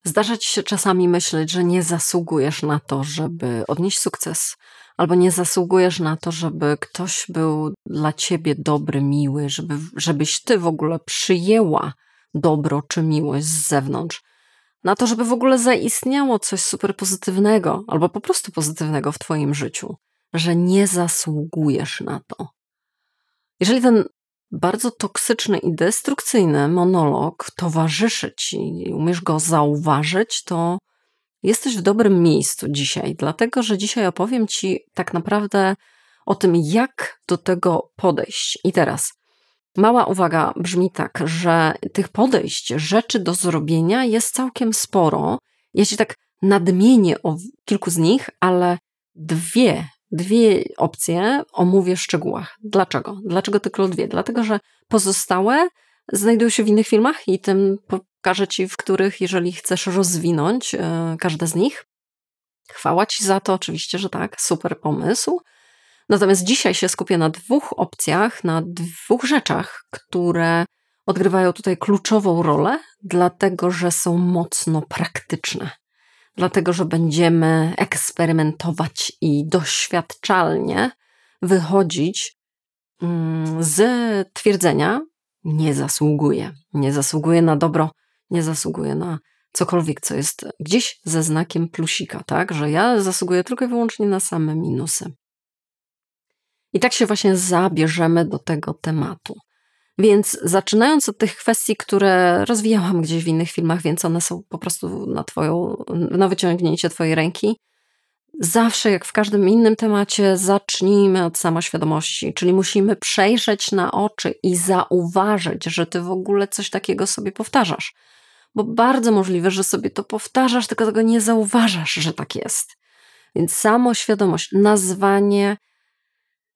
Zdarza ci się czasami myśleć, że nie zasługujesz na to, żeby odnieść sukces, albo nie zasługujesz na to, żeby ktoś był dla ciebie dobry, miły, żebyś ty w ogóle przyjęła dobro czy miłość z zewnątrz. Na to, żeby w ogóle zaistniało coś super pozytywnego, albo po prostu pozytywnego w twoim życiu, że nie zasługujesz na to. Jeżeli ten bardzo toksyczny i destrukcyjny monolog towarzyszy ci i umiesz go zauważyć, to jesteś w dobrym miejscu dzisiaj, dlatego że dzisiaj opowiem ci tak naprawdę o tym, jak do tego podejść. I teraz mała uwaga brzmi tak, że tych podejść, rzeczy do zrobienia jest całkiem sporo. Ja ci tak nadmienię o kilku z nich, ale dwie opcje omówię w szczegółach. Dlaczego? Dlaczego tylko dwie? Dlatego, że pozostałe znajdują się w innych filmach i tym pokażę ci, w których, jeżeli chcesz rozwinąć każde z nich. Chwała ci za to, oczywiście, że tak, super pomysł. Natomiast dzisiaj się skupię na dwóch opcjach, na dwóch rzeczach, które odgrywają tutaj kluczową rolę, dlatego że są mocno praktyczne. Dlatego, że będziemy eksperymentować i doświadczalnie wychodzić z twierdzenia nie zasługuję. Nie zasługuję na dobro, nie zasługuję na cokolwiek, co jest gdzieś ze znakiem plusika, tak? Że ja zasługuję tylko i wyłącznie na same minusy. I tak się właśnie zabierzemy do tego tematu. Więc zaczynając od tych kwestii, które rozwijałam gdzieś w innych filmach, więc one są po prostu na wyciągnięcie twojej ręki. Zawsze, jak w każdym innym temacie, zacznijmy od samoświadomości, czyli musimy przejrzeć na oczy i zauważyć, że ty w ogóle coś takiego sobie powtarzasz. Bo bardzo możliwe, że sobie to powtarzasz, tylko tego nie zauważasz, że tak jest. Więc samoświadomość, nazwanie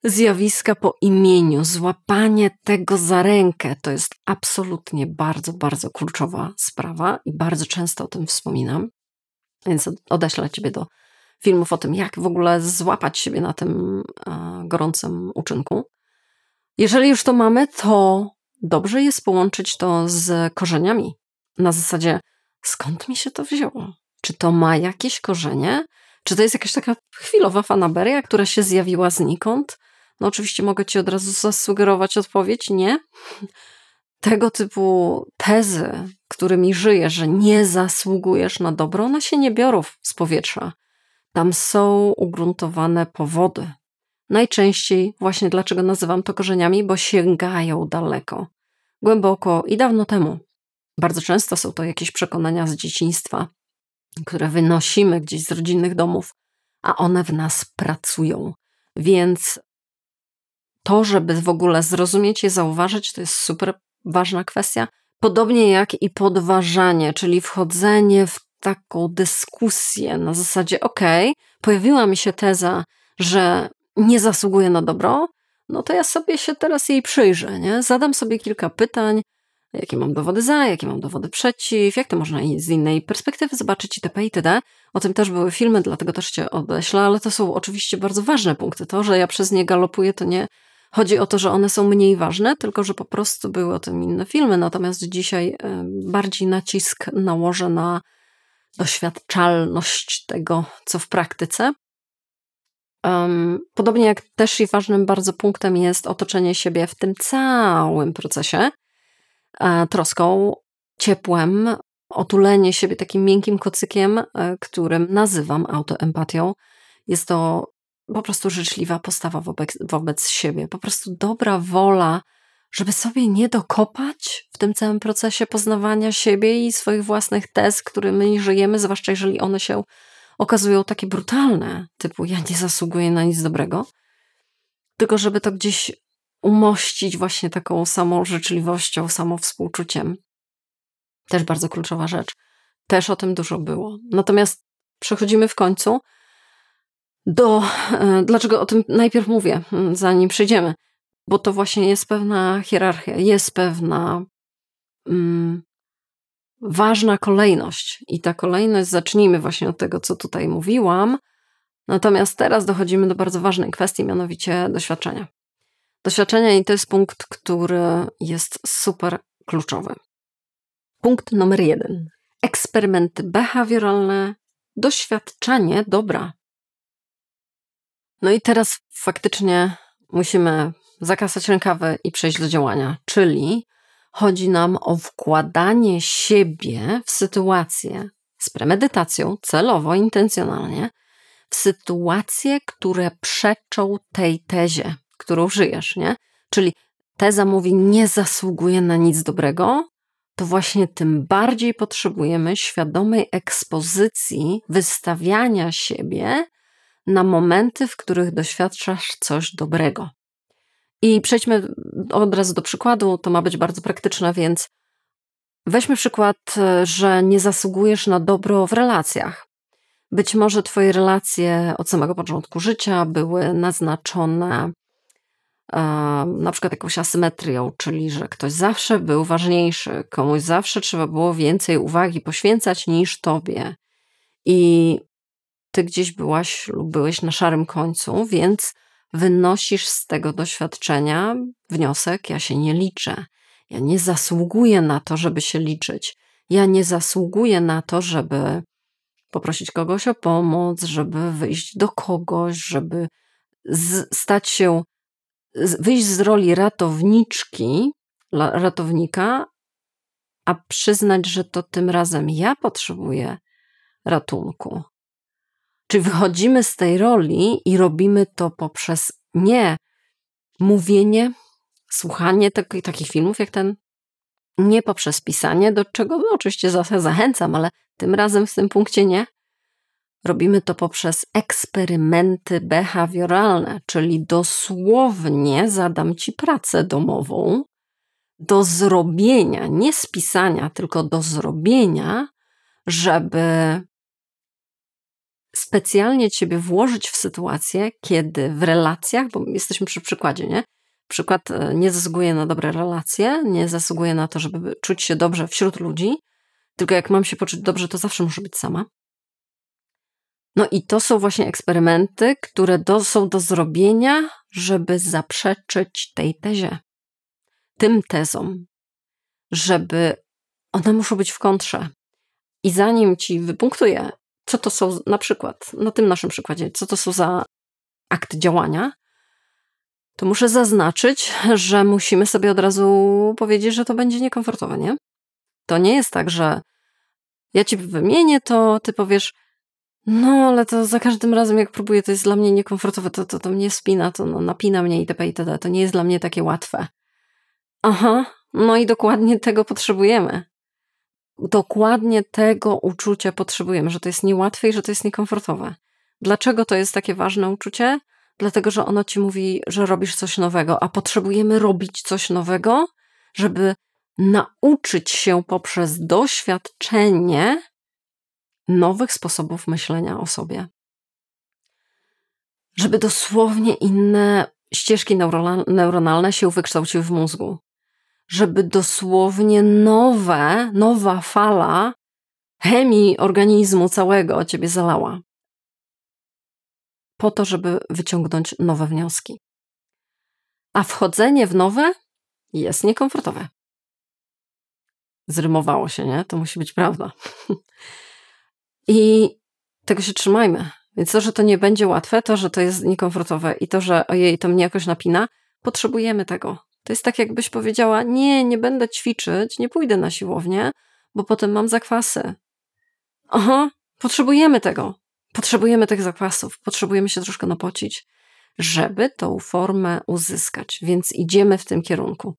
zjawiska po imieniu, złapanie tego za rękę, to jest absolutnie bardzo, bardzo kluczowa sprawa i bardzo często o tym wspominam. Więc odeślę ciebie do filmów o tym, jak w ogóle złapać siebie na tym gorącym uczynku. Jeżeli już to mamy, to dobrze jest połączyć to z korzeniami. Na zasadzie, skąd mi się to wzięło? Czy to ma jakieś korzenie? Czy to jest jakaś taka chwilowa fanaberia, która się zjawiła znikąd? No oczywiście mogę ci od razu zasugerować odpowiedź, nie. Tego typu tezy, którymi żyjesz, że nie zasługujesz na dobro, one się nie biorą z powietrza. Tam są ugruntowane powody. Najczęściej właśnie dlaczego nazywam to korzeniami, bo sięgają daleko, głęboko i dawno temu. Bardzo często są to jakieś przekonania z dzieciństwa, które wynosimy gdzieś z rodzinnych domów, a one w nas pracują. Więc to, żeby w ogóle zrozumieć je, zauważyć, to jest super ważna kwestia. Podobnie jak i podważanie, czyli wchodzenie w taką dyskusję na zasadzie pojawiła mi się teza, że nie zasługuję na dobro, no to ja sobie się teraz jej przyjrzę, nie? Zadam sobie kilka pytań, jakie mam dowody za, jakie mam dowody przeciw, jak to można z innej perspektywy zobaczyć itp. itd. O tym też były filmy, dlatego też cię odeślę, ale to są oczywiście bardzo ważne punkty. To, że ja przez nie galopuję, to nie chodzi o to, że one są mniej ważne, tylko że po prostu były o tym inne filmy. Natomiast dzisiaj bardziej nacisk nałożę na doświadczalność tego, co w praktyce. Podobnie jak też i ważnym bardzo punktem jest otoczenie siebie w tym całym procesie troską, ciepłem, otulenie siebie takim miękkim kocykiem, którym nazywam autoempatią. Jest to po prostu życzliwa postawa wobec siebie, po prostu dobra wola, żeby sobie nie dokopać w tym całym procesie poznawania siebie i swoich własnych tez, którymi żyjemy, zwłaszcza jeżeli one się okazują takie brutalne, typu ja nie zasługuję na nic dobrego, tylko żeby to gdzieś umościć właśnie taką samą życzliwością, samowspółczuciem. Też bardzo kluczowa rzecz. Też o tym dużo było. Natomiast przechodzimy w końcu dlaczego o tym najpierw mówię, zanim przejdziemy, bo to właśnie jest pewna hierarchia, jest pewna ważna kolejność i ta kolejność, zacznijmy właśnie od tego, co tutaj mówiłam, natomiast teraz dochodzimy do bardzo ważnej kwestii, mianowicie doświadczenia. Doświadczenia i to jest punkt, który jest super kluczowy. Punkt numer 1. eksperymenty behawioralne, doświadczanie dobra. No i teraz faktycznie musimy zakasać rękawy i przejść do działania, czyli chodzi nam o wkładanie siebie w sytuacje z premedytacją, celowo, intencjonalnie, w sytuacje, które przeczą tej tezie, którą żyjesz, nie? Czyli teza mówi, nie zasługuje na nic dobrego, to właśnie tym bardziej potrzebujemy świadomej ekspozycji, wystawiania siebie na momenty, w których doświadczasz coś dobrego. I przejdźmy od razu do przykładu, to ma być bardzo praktyczne, więc weźmy przykład, że nie zasługujesz na dobro w relacjach. Być może twoje relacje od samego początku życia były naznaczone na przykład jakąś asymetrią, czyli że ktoś zawsze był ważniejszy, komuś zawsze trzeba było więcej uwagi poświęcać niż tobie. I ty gdzieś byłaś lub byłeś na szarym końcu, więc wynosisz z tego doświadczenia wniosek, ja się nie liczę. Ja nie zasługuję na to, żeby się liczyć. Ja nie zasługuję na to, żeby poprosić kogoś o pomoc, żeby wyjść do kogoś, żeby stać się, wyjść z roli ratownika, a przyznać, że to tym razem ja potrzebuję ratunku. Czyli wychodzimy z tej roli i robimy to poprzez nie mówienie, słuchanie takich filmów jak ten, nie poprzez pisanie, do czego oczywiście zachęcam, ale tym razem w tym punkcie nie. Robimy to poprzez eksperymenty behawioralne, czyli dosłownie zadam ci pracę domową do zrobienia, nie z pisania, tylko do zrobienia, żeby specjalnie ciebie włożyć w sytuację, kiedy w relacjach, bo jesteśmy przy przykładzie, nie? Przykład nie zasługuje na dobre relacje, nie zasługuje na to, żeby czuć się dobrze wśród ludzi, tylko jak mam się poczuć dobrze, to zawsze muszę być sama. No i to są właśnie eksperymenty, które są do zrobienia, żeby zaprzeczyć tej tezie, tym tezom, żeby one muszą być w kontrze. I zanim ci wypunktuję, co to są na przykład, na tym naszym przykładzie, co to są za akty działania, to muszę zaznaczyć, że musimy sobie od razu powiedzieć, że to będzie niekomfortowe, nie? To nie jest tak, że ja ci wymienię, to ty powiesz, no ale to za każdym razem jak próbuję, to jest dla mnie niekomfortowe, to mnie spina, to napina mnie itp. itd. To nie jest dla mnie takie łatwe. Aha, no i dokładnie tego potrzebujemy. Dokładnie tego uczucia potrzebujemy, że to jest niełatwe i że to jest niekomfortowe. Dlaczego to jest takie ważne uczucie? Dlatego, że ono ci mówi, że robisz coś nowego, a potrzebujemy robić coś nowego, żeby nauczyć się poprzez doświadczenie nowych sposobów myślenia o sobie. Żeby dosłownie inne ścieżki neuronalne się wykształciły w mózgu. Żeby dosłownie nowa fala chemii organizmu całego ciebie zalała. Po to, żeby wyciągnąć nowe wnioski. A wchodzenie w nowe jest niekomfortowe. Zrymowało się, nie? To musi być prawda. I tego się trzymajmy. Więc to, że to nie będzie łatwe, to, że to jest niekomfortowe i to, że ojej, to mnie jakoś napina, potrzebujemy tego. To jest tak, jakbyś powiedziała, nie będę ćwiczyć, nie pójdę na siłownię, bo potem mam zakwasy. Aha, potrzebujemy tego. Potrzebujemy tych zakwasów. Potrzebujemy się troszkę napocić, żeby tą formę uzyskać. Więc idziemy w tym kierunku.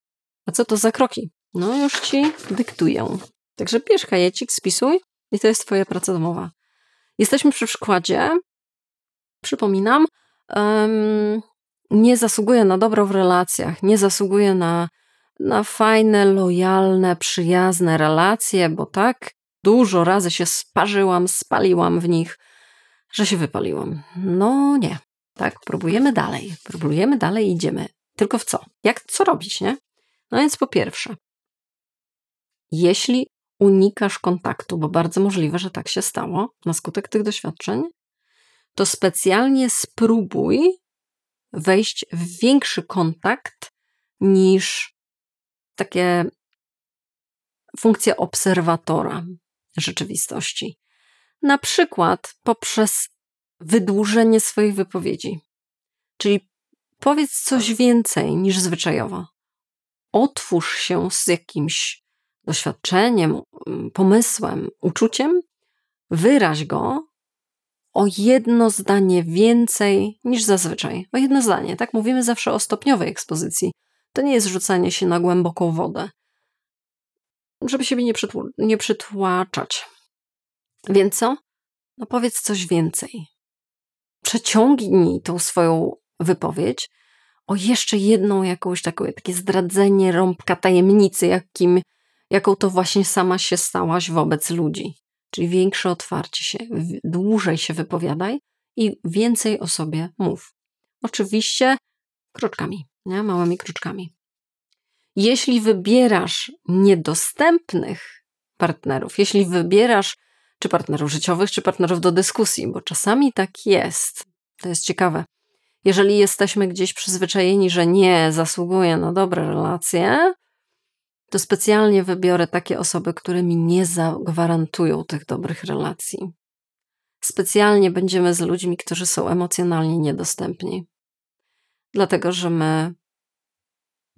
A co to za kroki? No już ci dyktuję. Także bierz kajecik, spisuj i to jest twoja praca domowa. Jesteśmy przy przykładzie. Przypominam, nie zasługuję na dobro w relacjach, nie zasługuję na fajne, lojalne, przyjazne relacje, bo tak dużo razy się spaliłam w nich, że się wypaliłam. No nie. Tak, próbujemy dalej, idziemy. Tylko w co? Co robić, nie? No więc po pierwsze, jeśli unikasz kontaktu, bo bardzo możliwe, że tak się stało na skutek tych doświadczeń, to specjalnie spróbuj wejść w większy kontakt niż takie funkcje obserwatora. rzeczywistości. Na przykład poprzez wydłużenie swoich wypowiedzi. Czyli powiedz coś więcej niż zwyczajowo. Otwórz się z jakimś doświadczeniem, pomysłem, uczuciem, wyraź go o jedno zdanie więcej niż zazwyczaj. O jedno zdanie, tak? Mówimy zawsze o stopniowej ekspozycji. To nie jest rzucanie się na głęboką wodę, żeby siebie nie przytłaczać. Więc co? No powiedz coś więcej. Przeciągnij tą swoją wypowiedź o jeszcze jedną jakąś takie zdradzenie rąbka tajemnicy, jaką to właśnie sama się stałaś wobec ludzi. Czyli większe otwarcie się, dłużej się wypowiadaj i więcej o sobie mów. Oczywiście kroczkami, nie? Małymi kroczkami. Jeśli wybierasz niedostępnych partnerów, jeśli wybierasz czy partnerów życiowych, czy partnerów do dyskusji, bo czasami tak jest, to jest ciekawe. Jeżeli jesteśmy gdzieś przyzwyczajeni, że nie zasługuję na dobre relacje, to specjalnie wybiorę takie osoby, które mi nie zagwarantują tych dobrych relacji. Specjalnie będziemy z ludźmi, którzy są emocjonalnie niedostępni. Dlatego, że my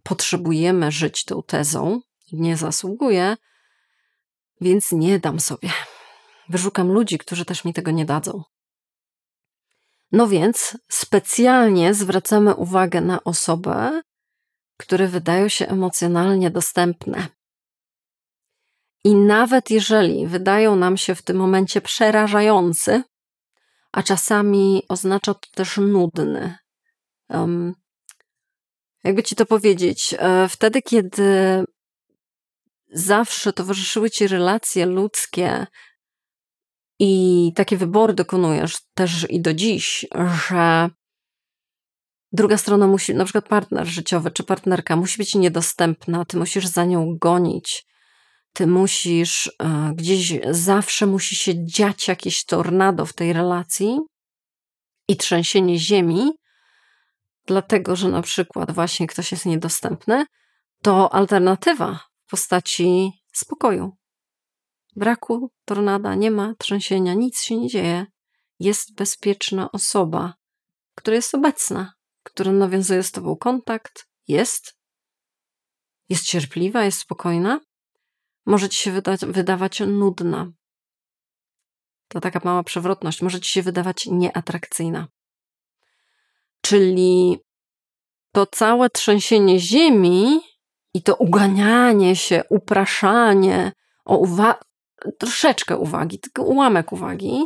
potrzebujemy żyć tą tezą, nie zasługuję, więc nie dam sobie. Wyszukam ludzi, którzy też mi tego nie dadzą. No więc specjalnie zwracamy uwagę na osoby, które wydają się emocjonalnie dostępne. I nawet jeżeli wydają nam się w tym momencie przerażający, a czasami oznacza to też nudny. Jakby ci to powiedzieć, wtedy, kiedy zawsze towarzyszyły ci relacje ludzkie i takie wybory dokonujesz też i do dziś, że druga strona musi, na przykład partner życiowy czy partnerka musi być niedostępna, ty musisz za nią gonić, ty musisz, gdzieś zawsze musi się dziać jakieś tornado w tej relacji i trzęsienie ziemi, dlatego, że na przykład właśnie ktoś jest niedostępny, to alternatywa w postaci spokoju. Braku tornada, nie ma trzęsienia, nic się nie dzieje. Jest bezpieczna osoba, która jest obecna, która nawiązuje z tobą kontakt, jest cierpliwa, jest spokojna. Może ci się wydawać nudna. To taka mała przewrotność. Może ci się wydawać nieatrakcyjna. Czyli to całe trzęsienie ziemi i to uganianie się, upraszanie o troszeczkę uwagi, tylko ułamek uwagi,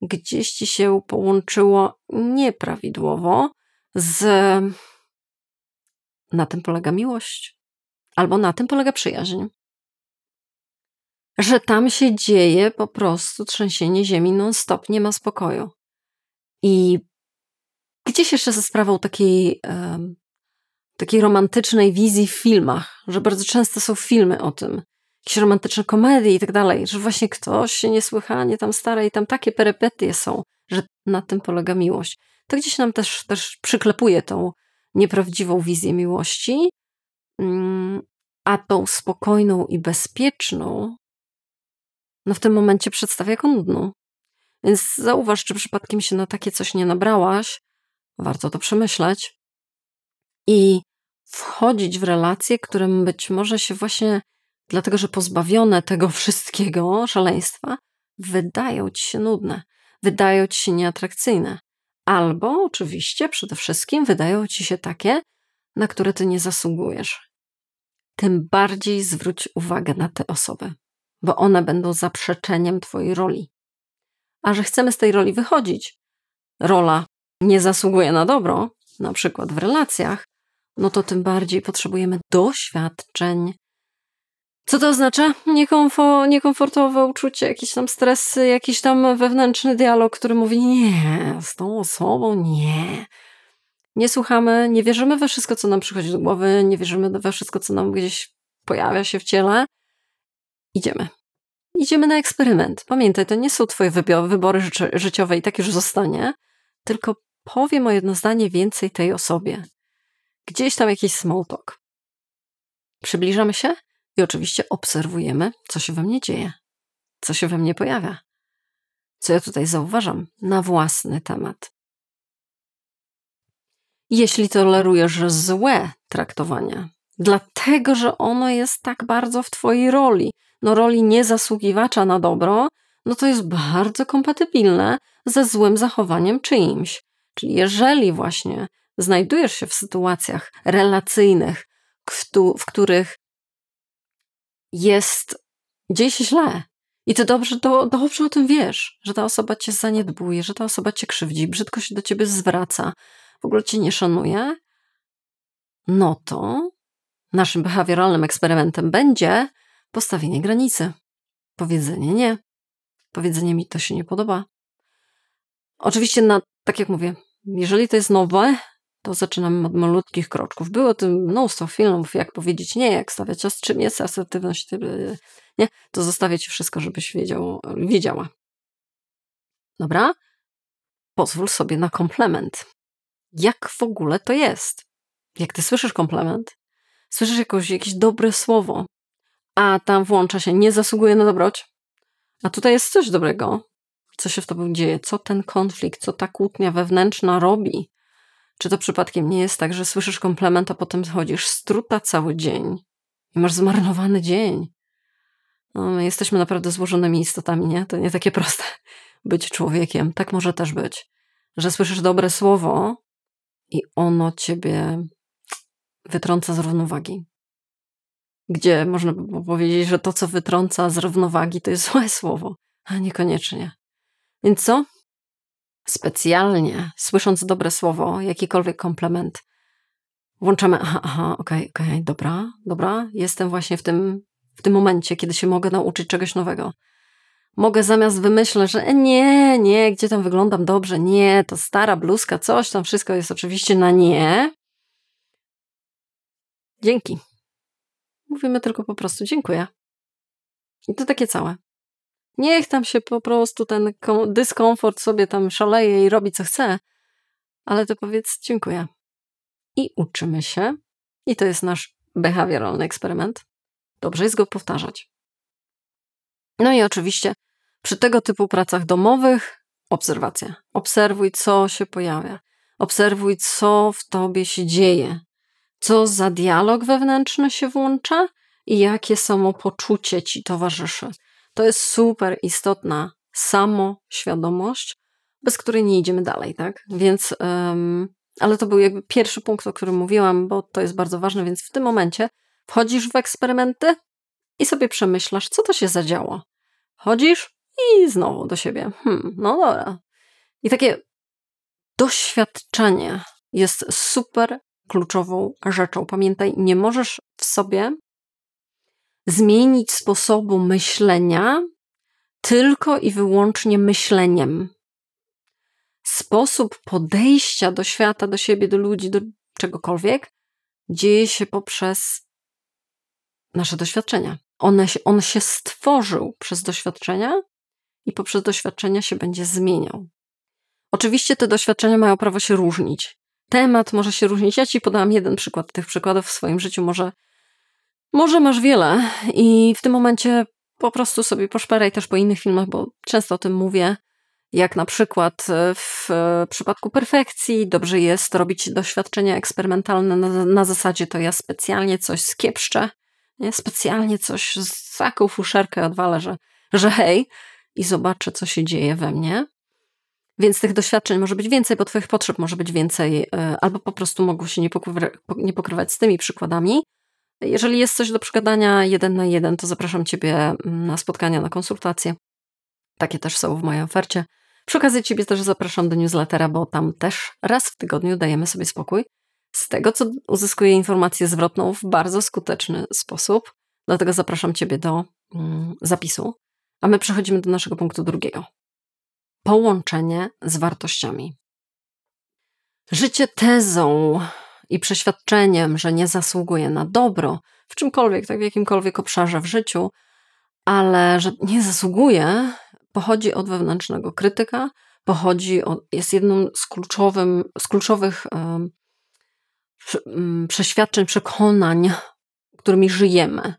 gdzieś ci się połączyło nieprawidłowo na tym polega miłość. Albo na tym polega przyjaźń. Że tam się dzieje po prostu trzęsienie ziemi non-stop, nie ma spokoju. I gdzieś jeszcze ze sprawą takiej romantycznej wizji w filmach, że bardzo często są filmy o tym, jakieś romantyczne komedie i tak dalej, że właśnie ktoś się niesłychanie tam stara i tam takie perypetie są, że na tym polega miłość. To gdzieś nam też przyklepuje tą nieprawdziwą wizję miłości, a tą spokojną i bezpieczną w tym momencie przedstawia jako nudną. Więc zauważ, czy przypadkiem się na takie coś nie nabrałaś, warto to przemyśleć i wchodzić w relacje, które być może się właśnie dlatego, że pozbawione tego wszystkiego szaleństwa, wydają ci się nudne, wydają ci się nieatrakcyjne. Albo oczywiście przede wszystkim wydają ci się takie, na które ty nie zasługujesz. Tym bardziej zwróć uwagę na te osoby, bo one będą zaprzeczeniem twojej roli. A że chcemy z tej roli wychodzić, rola nie zasługuje na dobro, na przykład w relacjach, no to tym bardziej potrzebujemy doświadczeń. Co to oznacza? Niekomfortowe uczucie, jakieś tam stresy, jakiś tam wewnętrzny dialog, który mówi nie, z tą osobą nie. Nie słuchamy, nie wierzymy we wszystko, co nam przychodzi do głowy, nie wierzymy we wszystko, co nam gdzieś pojawia się w ciele. Idziemy na eksperyment. Pamiętaj, to nie są twoje wybory życiowe i tak już zostanie, tylko powiem o jedno zdanie więcej tej osobie. Gdzieś tam jakiś small talk. Przybliżamy się i oczywiście obserwujemy, co się we mnie dzieje. co się we mnie pojawia. Co ja tutaj zauważam na własny temat. Jeśli tolerujesz złe traktowanie, dlatego, że ono jest tak bardzo w twojej roli, roli niezasługiwacza na dobro, to jest bardzo kompatybilne ze złym zachowaniem czyimś. Czyli jeżeli właśnie znajdujesz się w sytuacjach relacyjnych, w których dzieje się źle i ty dobrze o tym wiesz, że ta osoba cię zaniedbuje, że ta osoba cię krzywdzi, brzydko się do ciebie zwraca, w ogóle cię nie szanuje, to naszym behawioralnym eksperymentem będzie postawienie granicy. Powiedzenie nie. Powiedzenie mi to się nie podoba. Oczywiście, tak jak mówię, jeżeli to jest nowe, to zaczynamy od malutkich kroczków. Było o tym mnóstwo filmów, jak powiedzieć nie, jak stawiać czym jest asertywność, nie, to zostawię ci wszystko, żebyś wiedziała. Dobra? Pozwól sobie na komplement. Jak w ogóle to jest? Jak ty słyszysz komplement, słyszysz jakieś dobre słowo, a tam włącza się nie zasługuje na dobroć, a tutaj jest coś dobrego, co się w tobie dzieje, co ten konflikt, co ta kłótnia wewnętrzna robi. Czy to przypadkiem nie jest tak, że słyszysz komplement, a potem chodzisz struta cały dzień i masz zmarnowany dzień? My jesteśmy naprawdę złożonymi istotami, nie? To nie takie proste być człowiekiem. Tak może też być, że słyszysz dobre słowo i ono ciebie wytrąca z równowagi. Gdzie można by powiedzieć, że to, co wytrąca z równowagi, to jest złe słowo, a niekoniecznie. Więc co? Specjalnie, słysząc dobre słowo, jakikolwiek komplement, włączamy, okej, dobra, jestem właśnie w tym momencie, kiedy się mogę nauczyć czegoś nowego. Mogę zamiast wymyśleć, że nie, gdzie tam wyglądam dobrze, nie, to stara bluzka, coś tam, wszystko jest oczywiście na nie. Dzięki. Mówimy tylko po prostu dziękuję. I to takie całe. Niech tam się po prostu ten dyskomfort sobie tam szaleje i robi co chce, ale to powiedz dziękuję. I uczymy się, i to jest nasz behawioralny eksperyment. Dobrze jest go powtarzać. I oczywiście przy tego typu pracach domowych obserwacja. Obserwuj, co się pojawia. Obserwuj, co w tobie się dzieje. Co za dialog wewnętrzny się włącza i jakie samopoczucie ci towarzyszy. To jest super istotna samoświadomość, bez której nie idziemy dalej, tak? Więc, ale to był jakby pierwszy punkt, o którym mówiłam, bo to jest bardzo ważne, więc w tym momencie wchodzisz w eksperymenty i sobie przemyślasz, co to się zadziało. Chodzisz i znowu do siebie. Dobra. I takie doświadczenie jest super kluczową rzeczą. Pamiętaj, nie możesz w sobie zmienić sposobu myślenia tylko i wyłącznie myśleniem. Sposób podejścia do świata, do siebie, do ludzi, do czegokolwiek dzieje się poprzez nasze doświadczenia. On się stworzył przez doświadczenia i poprzez doświadczenia się będzie zmieniał. Oczywiście te doświadczenia mają prawo się różnić. Temat może się różnić. Ja ci podałam jeden przykład. Tych przykładów w swoim życiu może masz wiele i w tym momencie po prostu sobie poszperaj też po innych filmach, bo często o tym mówię, jak na przykład w przypadku perfekcji dobrze jest robić doświadczenia eksperymentalne na zasadzie to ja specjalnie coś skiepszczę, nie? Specjalnie coś z taką fuszerkę odwalę, że hej i zobaczę, co się dzieje we mnie. Więc tych doświadczeń może być więcej, bo twoich potrzeb może być więcej, albo po prostu mogą się nie pokrywać z tymi przykładami. Jeżeli jest coś do przegadania 1 na 1, to zapraszam ciebie na spotkania, na konsultacje. Takie też są w mojej ofercie. Przy okazji ciebie też zapraszam do newslettera, bo tam też raz w tygodniu dajemy sobie spokój z tego, co uzyskuję informację zwrotną w bardzo skuteczny sposób. Dlatego zapraszam ciebie do zapisu. A my przechodzimy do naszego punktu drugiego. Połączenie z wartościami. Życie tezą i przeświadczeniem, że nie zasługuje na dobro w czymkolwiek, tak w jakimkolwiek obszarze w życiu, ale że nie zasługuje, pochodzi od wewnętrznego krytyka, jest jedną z kluczowych przeświadczeń, przekonań, którymi żyjemy.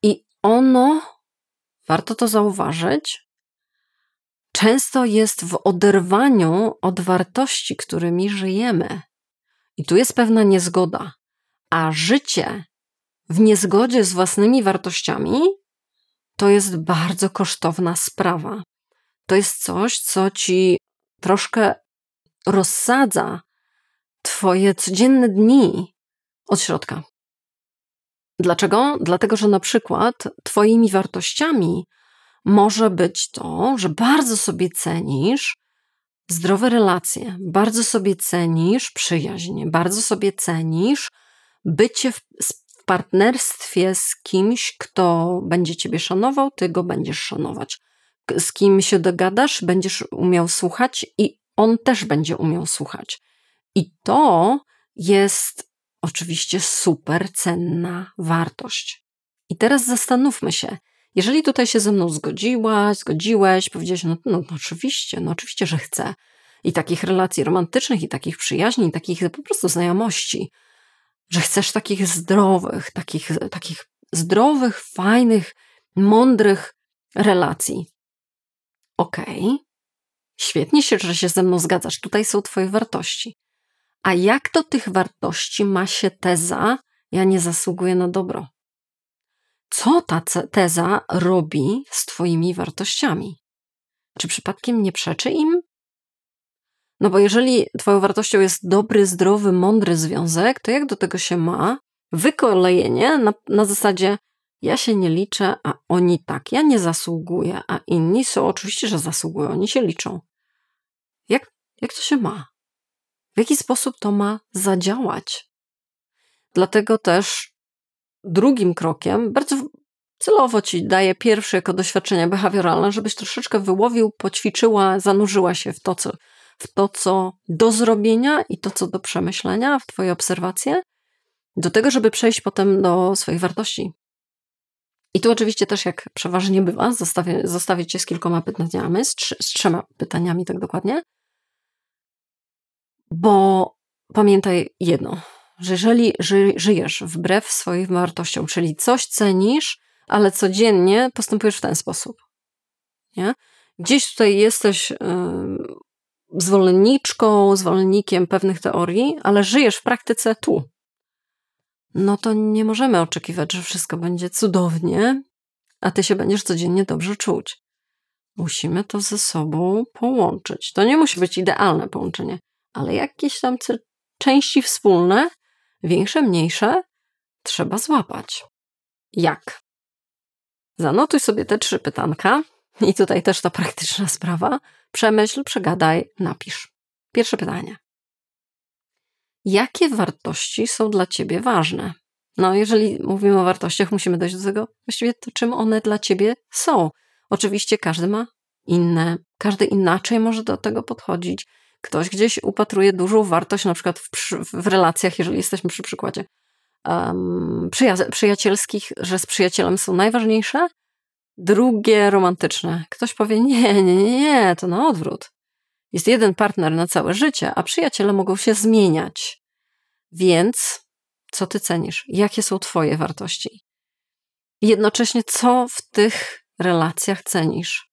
I ono warto to zauważyć, często jest w oderwaniu od wartości, którymi żyjemy. I tu jest pewna niezgoda. A życie w niezgodzie z własnymi wartościami to jest bardzo kosztowna sprawa. To jest coś, co ci troszkę rozsadza twoje codzienne dni od środka. Dlaczego? Dlatego, że na przykład twoimi wartościami może być to, że bardzo sobie cenisz zdrowe relacje, bardzo sobie cenisz przyjaźń, bardzo sobie cenisz bycie w partnerstwie z kimś, kto będzie ciebie szanował, ty go będziesz szanować. Z kim się dogadasz, będziesz umiał słuchać i on też będzie umiał słuchać. I to jest oczywiście super cenna wartość. I teraz zastanówmy się, jeżeli tutaj się ze mną zgodziłeś, powiedziałeś, no oczywiście, że chcę. I takich relacji romantycznych, i takich przyjaźni, i takich po prostu znajomości, że chcesz takich zdrowych, fajnych, mądrych relacji. Okej, świetnie że się ze mną zgadzasz. Tutaj są twoje wartości. A jak do tych wartości ma się teza, ja nie zasługuję na dobro? Co ta teza robi z twoimi wartościami? Czy przypadkiem nie przeczy im? No bo jeżeli twoją wartością jest dobry, zdrowy, mądry związek, to jak do tego się ma wykolejenie na zasadzie ja się nie liczę, a oni tak, ja nie zasługuję, a inni są oczywiście, że zasługują, oni się liczą. Jak to się ma? W jaki sposób to ma zadziałać? Dlatego też drugim krokiem, bardzo celowo ci daję pierwsze jako doświadczenia behawioralne, żebyś troszeczkę wyłowił, poćwiczyła, zanurzyła się w to, co do zrobienia i to, co do przemyślenia, w twoje obserwacje, do tego, żeby przejść potem do swoich wartości. I tu oczywiście też, jak przeważnie bywa, zostawię cię z kilkoma pytaniami, z 3 pytaniami tak dokładnie, bo pamiętaj jedno, że jeżeli żyjesz wbrew swoim wartościom, czyli coś cenisz, ale codziennie postępujesz w ten sposób, nie? Gdzieś tutaj jesteś zwolennikiem pewnych teorii, ale żyjesz w praktyce tu. No to nie możemy oczekiwać, że wszystko będzie cudownie, a ty się będziesz codziennie dobrze czuć. Musimy to ze sobą połączyć. To nie musi być idealne połączenie, ale jakieś tam części wspólne, większe, mniejsze, trzeba złapać. Jak? Zanotuj sobie te 3 pytanka i tutaj też ta praktyczna sprawa. Przemyśl, przegadaj, napisz. Pierwsze pytanie. Jakie wartości są dla ciebie ważne? No, jeżeli mówimy o wartościach, musimy dojść do tego, właściwie to czym one dla ciebie są. Oczywiście każdy ma inne, każdy inaczej może do tego podchodzić. Ktoś gdzieś upatruje dużą wartość, na przykład w relacjach, jeżeli jesteśmy przy przykładzie przyjacielskich, że z przyjacielem są najważniejsze, drugie romantyczne. Ktoś powie, nie, to na odwrót. Jest jeden partner na całe życie, a przyjaciele mogą się zmieniać. Więc co ty cenisz? Jakie są twoje wartości? I jednocześnie co w tych relacjach cenisz?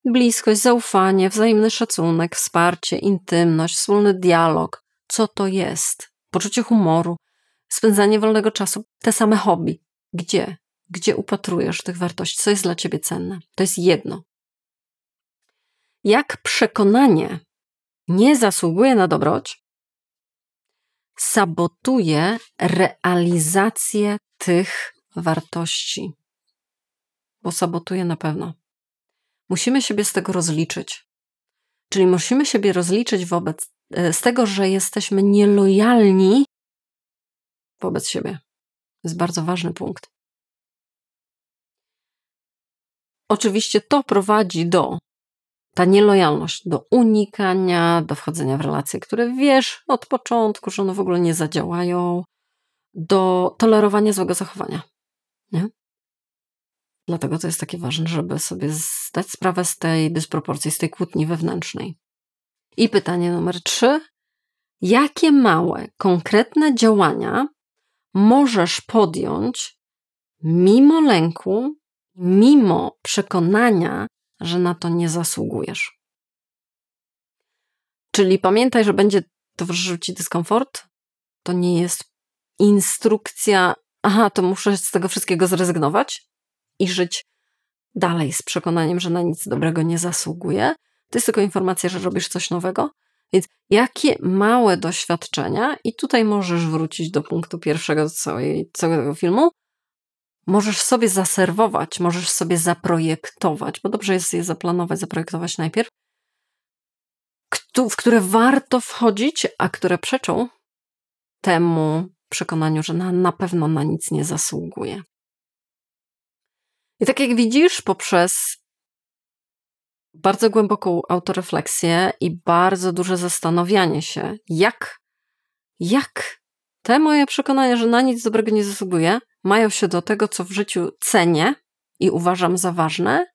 Bliskość, zaufanie, wzajemny szacunek, wsparcie, intymność, wspólny dialog. Co to jest? Poczucie humoru, spędzanie wolnego czasu, te same hobby. Gdzie? Gdzie upatrujesz tych wartości? Co jest dla ciebie cenne? To jest jedno. Jak przekonanie nie zasługuje na dobroć, sabotuje realizację tych wartości. Bo sabotuje na pewno. Musimy siebie z tego rozliczyć. Czyli musimy siebie rozliczyć z tego, że jesteśmy nielojalni wobec siebie. To jest bardzo ważny punkt. Oczywiście to prowadzi ta nielojalność do unikania, do wchodzenia w relacje, które wiesz od początku, że one w ogóle nie zadziałają, do tolerowania złego zachowania. Nie? Dlatego to jest takie ważne, żeby sobie zdać sprawę z tej dysproporcji, z tej kłótni wewnętrznej. I pytanie numer 3. Jakie małe, konkretne działania możesz podjąć mimo lęku mimo przekonania, że na to nie zasługujesz. Czyli pamiętaj, że będzie towarzyszył ci dyskomfort. To nie jest instrukcja, to muszę z tego wszystkiego zrezygnować i żyć dalej z przekonaniem, że na nic dobrego nie zasługuję. To jest tylko informacja, że robisz coś nowego. Więc jakie małe doświadczenia, i tutaj możesz wrócić do punktu pierwszego całego filmu, możesz sobie zaserwować, możesz sobie zaprojektować, bo dobrze jest je zaplanować, zaprojektować najpierw, w które warto wchodzić, a które przeczą temu przekonaniu, że na pewno na nic nie zasługuje. I tak jak widzisz, poprzez bardzo głęboką autorefleksję i bardzo duże zastanawianie się, jak te moje przekonania, że na nic dobrego nie zasługuję, mają się do tego, co w życiu cenię i uważam za ważne.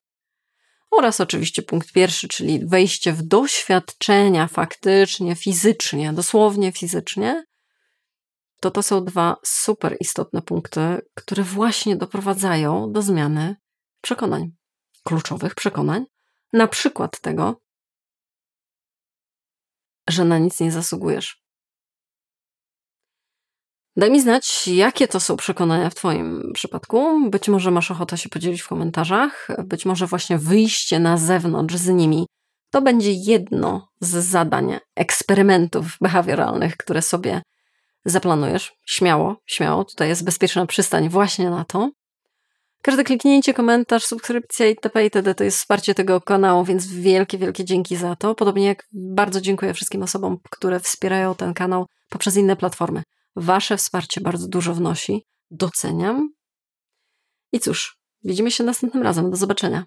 Oraz oczywiście punkt pierwszy, czyli wejście w doświadczenia faktycznie, fizycznie, dosłownie fizycznie. To są dwa super istotne punkty, które właśnie doprowadzają do zmiany przekonań, kluczowych przekonań. Na przykład tego, że na nic nie zasługujesz. Daj mi znać, jakie to są przekonania w twoim przypadku. Być może masz ochotę się podzielić w komentarzach, być może właśnie wyjście na zewnątrz z nimi. To będzie jedno z zadań, eksperymentów behawioralnych, które sobie zaplanujesz. Śmiało. Tutaj jest bezpieczna przystań właśnie na to. Każde kliknięcie, komentarz, subskrypcja itd. To jest wsparcie tego kanału, więc wielkie dzięki za to. Podobnie jak bardzo dziękuję wszystkim osobom, które wspierają ten kanał poprzez inne platformy. Wasze wsparcie bardzo dużo wnosi. Doceniam. I cóż, widzimy się następnym razem. Do zobaczenia.